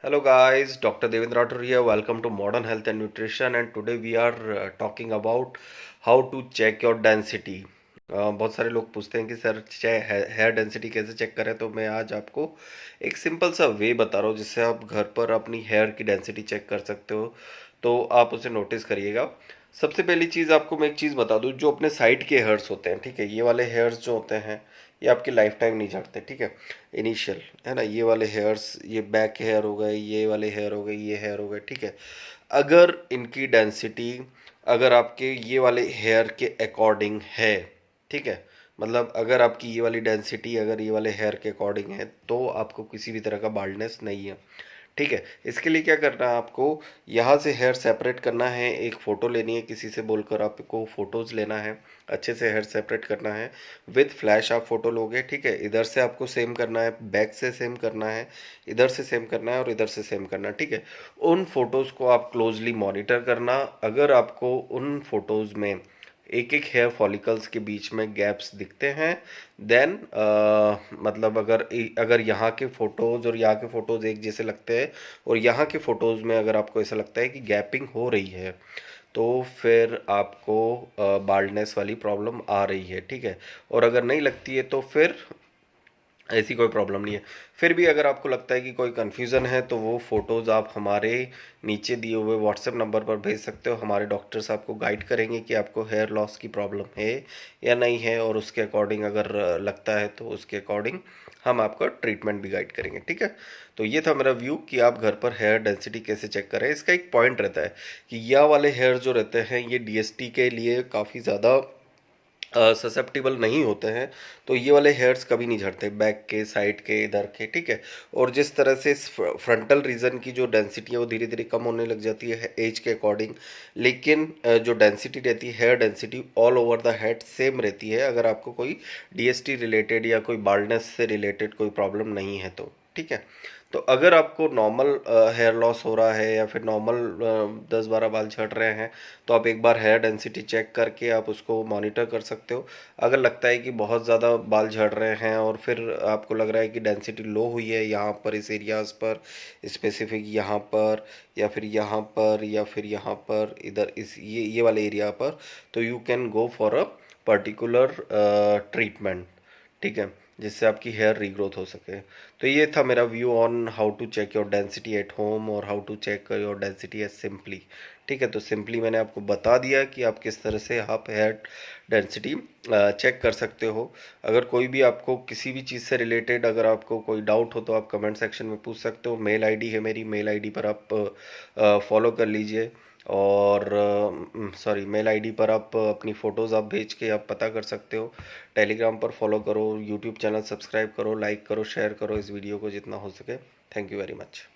Hello guys, Dr. Devendra Rathore here. Welcome to Modern Health and Nutrition and today we are talking about how to check your density. बहुत सारे लोग पूछते हैं कि sir hair density कैसे check करें, तो मैं आज आपको एक सिंपल सा वे बता रहा हूँ जिससे आप घर पर अपनी हेयर की डेंसिटी चेक कर सकते हो। तो आप उसे नोटिस करिएगा। सबसे पहली चीज़ आपको मैं एक चीज़ बता दूँ, जो अपने साइड के हेयर्स होते हैं, ठीक है, ये वाले हेयर्स जो होते हैं ये आपकी लाइफ टाइम नहीं झड़ते, ठीक है। इनिशियल है ना, ये वाले हेयर्स, ये बैक हेयर हो गए, ये वाले हेयर हो गए, ये हेयर हो गए, ठीक है। अगर इनकी डेंसिटी अगर आपके ये वाले हेयर के अकॉर्डिंग है, ठीक है, मतलब अगर आपकी ये वाली डेंसिटी अगर ये वाले हेयर के अकॉर्डिंग है तो आपको किसी भी तरह का बाल्डनेस नहीं है, ठीक है। इसके लिए क्या करना है, आपको यहाँ से हेयर सेपरेट करना है, एक फ़ोटो लेनी है, किसी से बोलकर आपको फ़ोटोज़ लेना है, अच्छे से हेयर सेपरेट करना है। विथ फ्लैश आप फ़ोटो लोगे, ठीक है। इधर से आपको सेम करना है, बैक से सेम करना है, इधर से सेम करना है और इधर से सेम करना है, ठीक है। उन फोटोज़ को आप क्लोजली मॉनिटर करना। अगर आपको उन फोटोज़ में एक एक हेयर फॉलिकल्स के बीच में गैप्स दिखते हैं, देन मतलब अगर यहाँ के फ़ोटोज़ और यहाँ के फ़ोटोज़ एक जैसे लगते हैं और यहाँ के फ़ोटोज़ में अगर आपको ऐसा लगता है कि गैपिंग हो रही है, तो फिर आपको बाल्डनेस वाली प्रॉब्लम आ रही है, ठीक है। और अगर नहीं लगती है तो फिर ऐसी कोई प्रॉब्लम नहीं है। फिर भी अगर आपको लगता है कि कोई कन्फ्यूज़न है तो वो फ़ोटोज़ आप हमारे नीचे दिए हुए व्हाट्सएप नंबर पर भेज सकते हो। हमारे डॉक्टर्स आपको गाइड करेंगे कि आपको हेयर लॉस की प्रॉब्लम है या नहीं है, और उसके अकॉर्डिंग अगर लगता है तो उसके अकॉर्डिंग हम आपका ट्रीटमेंट भी गाइड करेंगे, ठीक है। तो ये था मेरा व्यू कि आप घर पर हेयर डेंसिटी कैसे चेक करें। इसका एक पॉइंट रहता है कि यह वाले हेयर जो रहते हैं ये डीएसटी के लिए काफ़ी ज़्यादा ससेप्टिबल नहीं होते हैं, तो ये वाले हेयर्स कभी नहीं झड़ते, बैक के, साइड के, इधर के, ठीक है। और जिस तरह से फ्रंटल रीजन की जो डेंसिटी है वो धीरे धीरे कम होने लग जाती है एज के अकॉर्डिंग, लेकिन जो डेंसिटी रहती है, hair density all over the head same रहती है, अगर आपको कोई डीएसटी रिलेटेड या कोई बाल्डनेस से रिलेटेड कोई प्रॉब्लम नहीं है तो, ठीक है। तो अगर आपको नॉर्मल हेयर लॉस हो रहा है या फिर नॉर्मल 10-12 बाल झड़ रहे हैं, तो आप एक बार हेयर डेंसिटी चेक करके आप उसको मॉनिटर कर सकते हो। अगर लगता है कि बहुत ज़्यादा बाल झड़ रहे हैं और फिर आपको लग रहा है कि डेंसिटी लो हुई है यहाँ पर, इस एरियाज़ पर स्पेसिफिक, यहाँ पर या फिर यहाँ पर या फिर यहाँ पर, इधर इस ये वाले एरिया पर, तो you can go for a particular treatment, ठीक है, जिससे आपकी हेयर रीग्रोथ हो सके। तो ये था मेरा view on how to check your density at home और how to check your density as simply, ठीक है। तो सिंपली मैंने आपको बता दिया कि आप किस तरह से आप हेयर डेंसिटी चेक कर सकते हो। अगर कोई भी आपको किसी भी चीज़ से रिलेटेड अगर आपको कोई डाउट हो तो आप कमेंट सेक्शन में पूछ सकते हो। मेल आईडी है मेरी, मेल आईडी पर आप फॉलो कर लीजिए, और सॉरी, मेल आईडी पर आप अपनी फ़ोटोज़ आप भेज के आप पता कर सकते हो। टेलीग्राम पर फॉलो करो, यूट्यूब चैनल सब्सक्राइब करो, लाइक करो, शेयर करो इस वीडियो को जितना हो सके। Thank you very much.